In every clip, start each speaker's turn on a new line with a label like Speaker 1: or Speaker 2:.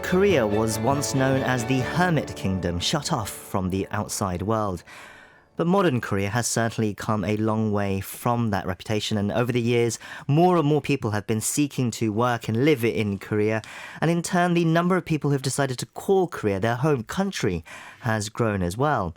Speaker 1: Korea was once known as the Hermit Kingdom, shut off from the outside world. But modern Korea has certainly come a long way from that reputation, and over the years, more and more people have been seeking to work and live in Korea, and in turn, the number of people who have decided to call Korea their home country has grown as well.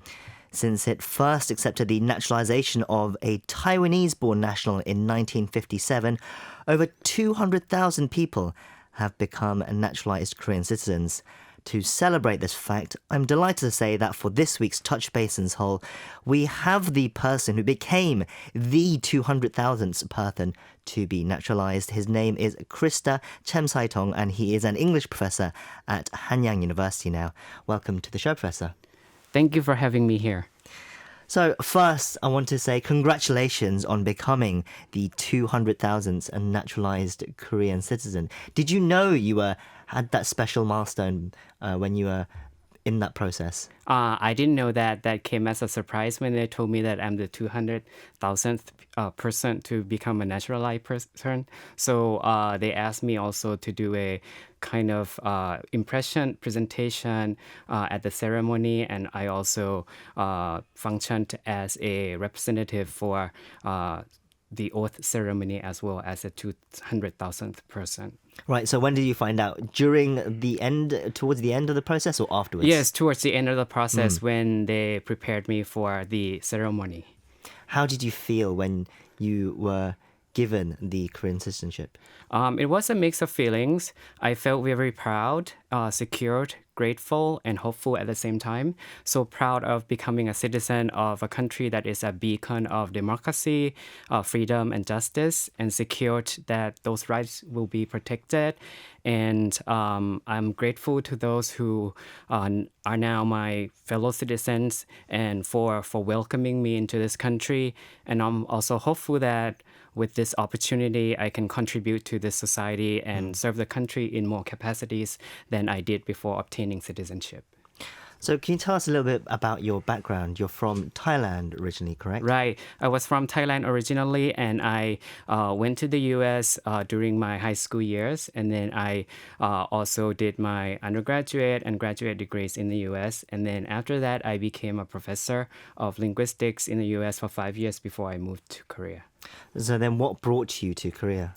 Speaker 1: Since it first accepted the naturalization of a Taiwanese-born national in 1957, over 200,000 people have become naturalized Korean citizens. To celebrate this fact, I'm delighted to say that for this week's Touch Basin's Hole, we have the person who became the 200,000th person to be naturalized. His name is Krisda Chaemsaithong, and he is an English professor at Hanyang University now. Welcome to the show, Professor.
Speaker 2: Thank you for having me here.
Speaker 1: So first, I want to say congratulations on becoming the 200,000th naturalized Korean citizen. Did you know you had that special milestone when you were in that process?
Speaker 2: I didn't know that. That came as a surprise when they told me that I'm the 200,000th person to become a naturalized person. So they asked me also to do a kind of impression presentation at the ceremony, and I also functioned as a representative for the oath ceremony as well as a 200,000th person.
Speaker 1: Right, so when did you find out? Towards the end of the process or afterwards?
Speaker 2: Yes, towards the end of the process when they prepared me for the ceremony.
Speaker 1: How did you feel when you were given the Korean citizenship?
Speaker 2: It was a mix of feelings. I felt very proud, secured, grateful, and hopeful at the same time. So proud of becoming a citizen of a country that is a beacon of democracy, freedom, and justice, and secured that those rights will be protected. And I'm grateful to those who are now my fellow citizens and for welcoming me into this country. And I'm also hopeful that with this opportunity, I can contribute to this society and serve the country in more capacities than I did before obtaining citizenship.
Speaker 1: So can you tell us a little bit about your background? You're from Thailand originally, correct?
Speaker 2: Right. I was from Thailand originally, and I went to the U.S. During my high school years. And then I also did my undergraduate and graduate degrees in the U.S. And then after that, I became a professor of linguistics in the U.S. for 5 years before I moved to Korea.
Speaker 1: So then what brought you to Korea?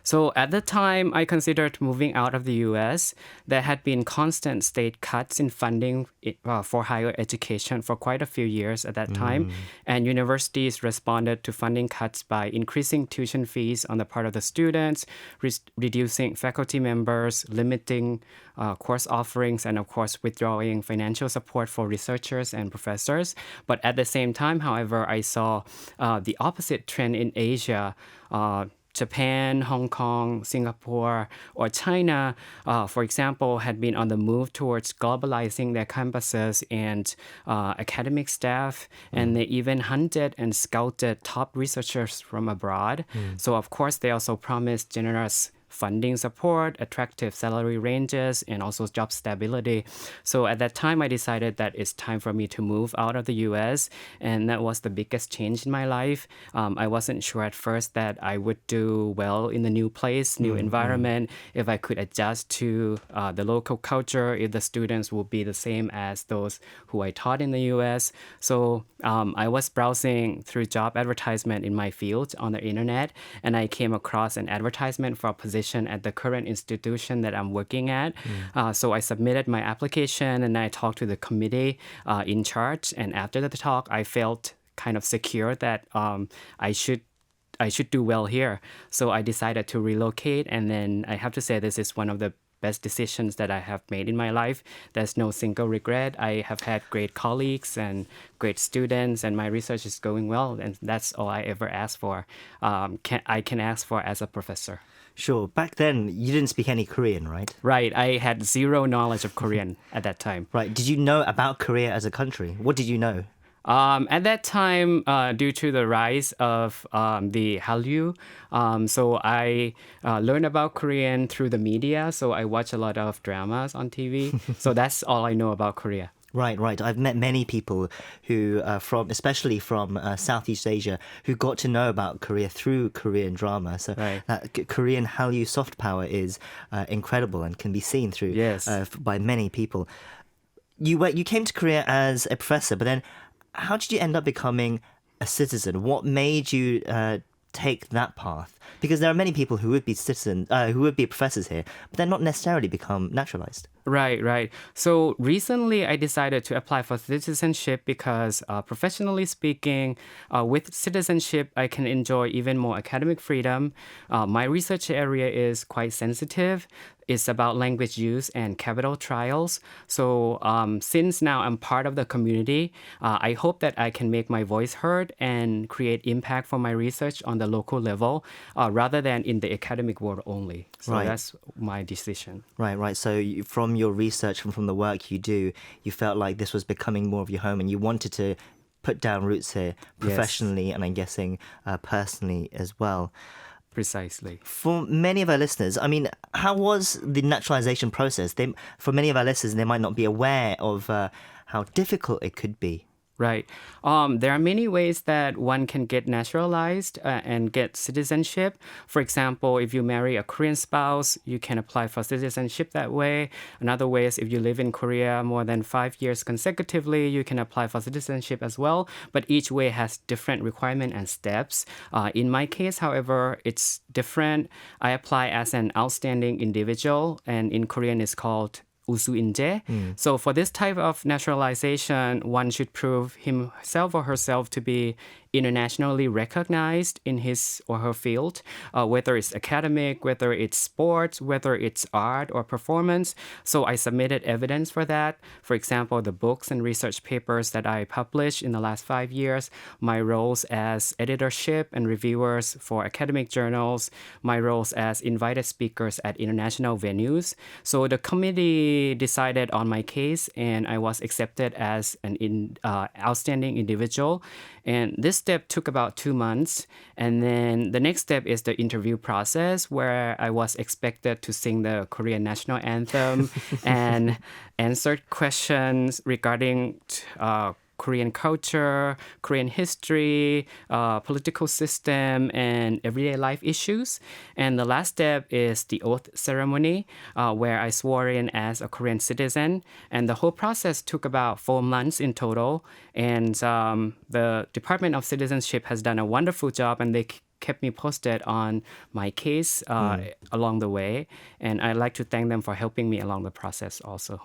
Speaker 2: So at the time, I considered moving out of the U.S. There had been constant state cuts in funding for higher education for quite a few years at that time. And universities responded to funding cuts by increasing tuition fees on the part of the students, reducing faculty members, limiting course offerings, and of course, withdrawing financial support for researchers and professors. But at the same time, however, I saw the opposite trend in Asia. Japan, Hong Kong, Singapore, or China, for example, had been on the move towards globalizing their campuses and academic staff, and they even hunted and scouted top researchers from abroad. So, of course, they also promised generous funding support, attractive salary ranges, and also job stability. So at that time, I decided that it's time for me to move out of the U.S., and that was the biggest change in my life. I wasn't sure at first that I would do well in the new place, new environment, if I could adjust to the local culture, if the students would be the same as those who I taught in the U.S. So I was browsing through job advertisement in my field on the internet, and I came across an advertisement for a position at the current institution that I'm working at. So I submitted my application and I talked to the committee in charge. And after the talk, I felt kind of secure that I should do well here. So I decided to relocate. And then I have to say this is one of the best decisions that I have made in my life. There's no single regret. I have had great colleagues and great students, and my research is going well. And that's all I ever asked for. I can ask for as a professor.
Speaker 1: Sure. Back then, you didn't speak any Korean, right?
Speaker 2: Right. I had zero knowledge of Korean at that time.
Speaker 1: Right. Did you know about Korea as a country? What did you know?
Speaker 2: At that time, due to the rise of the Hallyu, so I learned about Korean through the media. So I watch a lot of dramas on TV. So that's all I know about Korea.
Speaker 1: Right, right. I've met many people who, especially from Southeast Asia, who got to know about Korea through Korean drama. So
Speaker 2: Right.
Speaker 1: that Korean Hallyu soft power is incredible and can be seen through
Speaker 2: Yes.
Speaker 1: by many people. You came to Korea as a professor, but then how did you end up becoming a citizen? What made you take that path? Because there are many people who would be who would be professors here, but they're not necessarily become naturalized.
Speaker 2: Right, right. So recently I decided to apply for citizenship because professionally speaking, with citizenship, I can enjoy even more academic freedom. My research area is quite sensitive. It's about language use and capital trials. So since now I'm part of the community, I hope that I can make my voice heard and create impact for my research on the local level rather than in the academic world only. So
Speaker 1: Right.
Speaker 2: that's my decision.
Speaker 1: Right, right. So from your research and from the work you do, you felt like this was becoming more of your home and you wanted to put down roots here professionally and I'm guessing personally as well.
Speaker 2: Precisely.
Speaker 1: For many of our listeners, I mean, how was the naturalization process? For many of our listeners, they might not be aware of how difficult it could be.
Speaker 2: Right. There are many ways that one can get naturalized and get citizenship. For example, if you marry a Korean spouse, you can apply for citizenship that way. Another way is if you live in Korea more than 5 years consecutively, you can apply for citizenship as well. But each way has different requirements and steps. In my case, however, it's different. I apply as an outstanding individual, and in Korean it's called 우수인재. So for this type of naturalization, one should prove himself or herself to be internationally recognized in his or her field, whether it's academic, whether it's sports, whether it's art or performance. So I submitted evidence for that. For example, the books and research papers that I published in the last 5 years, my roles as editorship and reviewers for academic journals, my roles as invited speakers at international venues. So the committee decided on my case and I was accepted as an outstanding individual. And this step took about 2 months. And then the next step is the interview process where I was expected to sing the Korean national anthem and answer questions regarding Korean culture, Korean history, political system, and everyday life issues. And the last step is the oath ceremony, where I swore in as a Korean citizen. And the whole process took about 4 months in total. And the Department of Citizenship has done a wonderful job, and they kept me posted on my case along the way. And I'd like to thank them for helping me along the process also.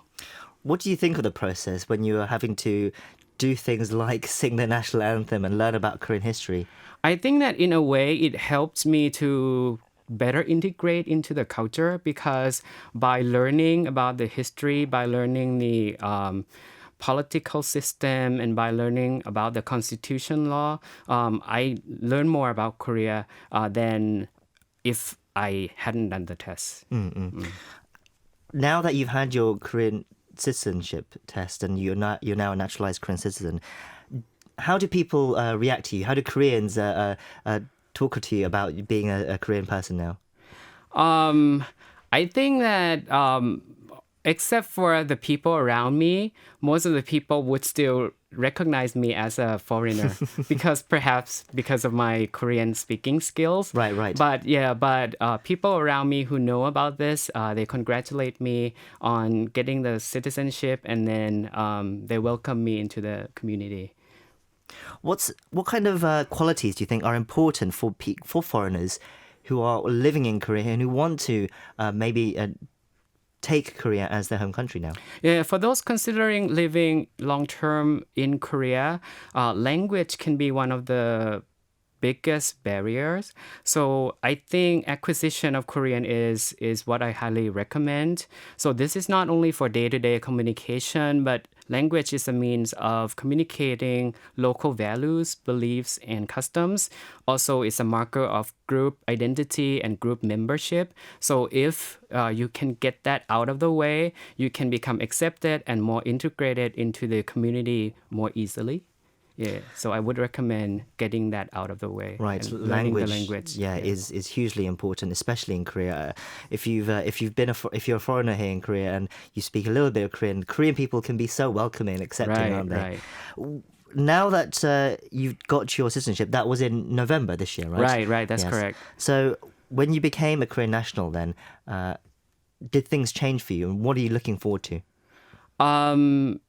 Speaker 1: What do you think of the process when you are having to do things like sing the national anthem and learn about Korean history?
Speaker 2: I think that in a way it helps me to better integrate into the culture because by learning about the history, by learning the political system, and by learning about the constitution law, I learn more about Korea than if I hadn't done the test.
Speaker 1: Now that you've had your Korean citizenship test and you're now a naturalized Korean citizen, how do people react to you? How do Koreans talk to you about being a Korean person now?
Speaker 2: I think that except for the people around me, most of the people would still recognize me as a foreigner perhaps because of my Korean speaking skills.
Speaker 1: Right, right.
Speaker 2: But people around me who know about this, they congratulate me on getting the citizenship and then they welcome me into the community.
Speaker 1: What kind of qualities do you think are important for foreigners who are living in Korea and who want to maybe take Korea as their home country now?
Speaker 2: Yeah, for those considering living long term in Korea, language can be one of the biggest barriers. So I think acquisition of Korean is what I highly recommend. So this is not only for day-to-day communication, but language is a means of communicating local values, beliefs, and customs. Also, it's a marker of group identity and group membership. So if you can get that out of the way, you can become accepted and more integrated into the community more easily. Yeah, so I would recommend getting that out of the way
Speaker 1: Right,
Speaker 2: and learning the
Speaker 1: language,
Speaker 2: language.
Speaker 1: yeah, is hugely important, especially in Korea. If you're a foreigner here in Korea and you speak a little bit of Korean, Korean people can be so welcoming and accepting,
Speaker 2: Right,
Speaker 1: aren't they?
Speaker 2: right.
Speaker 1: Now that you've got your citizenship, that was in November this year, right?
Speaker 2: Right, right, that's
Speaker 1: Yes.
Speaker 2: correct.
Speaker 1: So when you became a Korean national, then did things change for you, and what are you looking forward to?
Speaker 2: Um,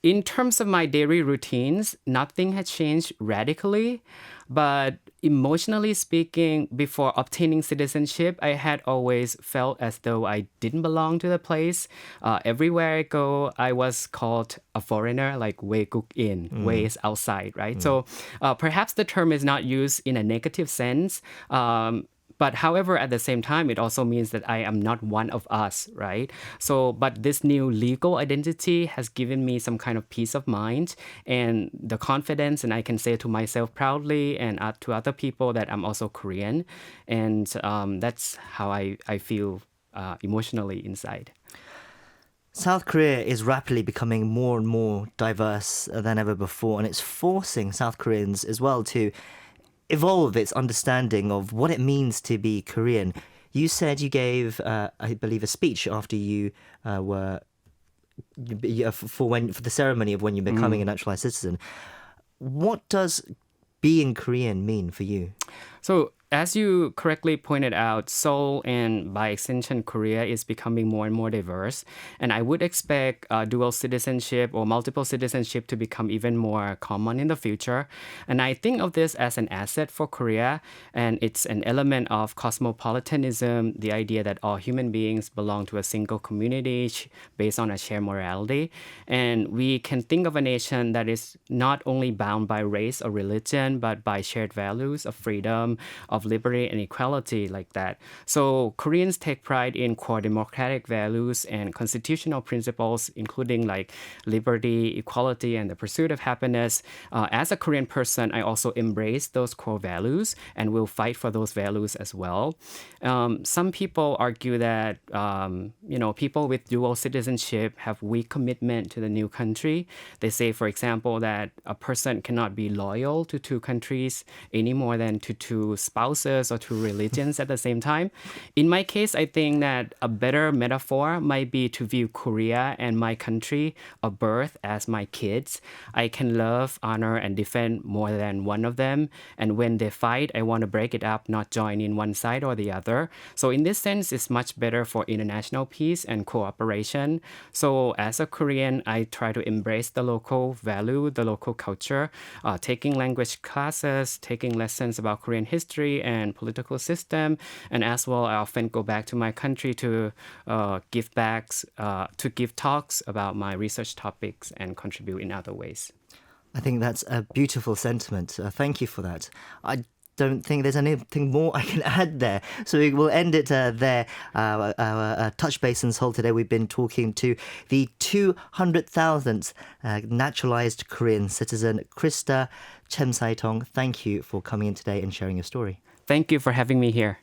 Speaker 2: in terms of my daily routines, nothing had changed radically, but emotionally speaking, before obtaining citizenship, I had always felt as though I didn't belong to the place. Everywhere I go, I was called a foreigner, like 외국인, in, ways outside, right? So perhaps the term is not used in a negative sense. But however, at the same time, it also means that I am not one of us, right? So, but this new legal identity has given me some kind of peace of mind and the confidence, and I can say to myself proudly and to other people that I'm also Korean. And that's how I feel emotionally inside.
Speaker 1: South Korea is rapidly becoming more and more diverse than ever before, and it's forcing South Koreans as well to evolve its understanding of what it means to be Korean. You said you gave, I believe, a speech after you were for the ceremony of when you're becoming a naturalized citizen. What does being Korean mean for you?
Speaker 2: So, as you correctly pointed out, Seoul and by extension Korea is becoming more and more diverse. And I would expect dual citizenship or multiple citizenship to become even more common in the future. And I think of this as an asset for Korea. And it's an element of cosmopolitanism, the idea that all human beings belong to a single community based on a shared morality. And we can think of a nation that is not only bound by race or religion, but by shared values of freedom, of liberty and equality like that. So Koreans take pride in core democratic values and constitutional principles, including like liberty, equality, and the pursuit of happiness. As a Korean person, I also embrace those core values and will fight for those values as well. Some people argue that people with dual citizenship have weak commitment to the new country. They say, for example, that a person cannot be loyal to two countries any more than to two spouses or two religions at the same time. In my case, I think that a better metaphor might be to view Korea and my country of birth as my kids. I can love, honor, and defend more than one of them. And when they fight, I want to break it up, not join in one side or the other. So in this sense, it's much better for international peace and cooperation. So as a Korean, I try to embrace the local value, the local culture, taking language classes, taking lessons about Korean history and political system, and as well, I often go back to my country to give talks about my research topics and contribute in other ways.
Speaker 1: I think that's a beautiful sentiment. Thank you for that. I don't think there's anything more I can add there. So we will end it there. Our Touch Basin's Hole today, we've been talking to the 200,000th naturalized Korean citizen, Krisda Chaemsaithong. Thank you for coming in today and sharing your story.
Speaker 2: Thank you for having me here.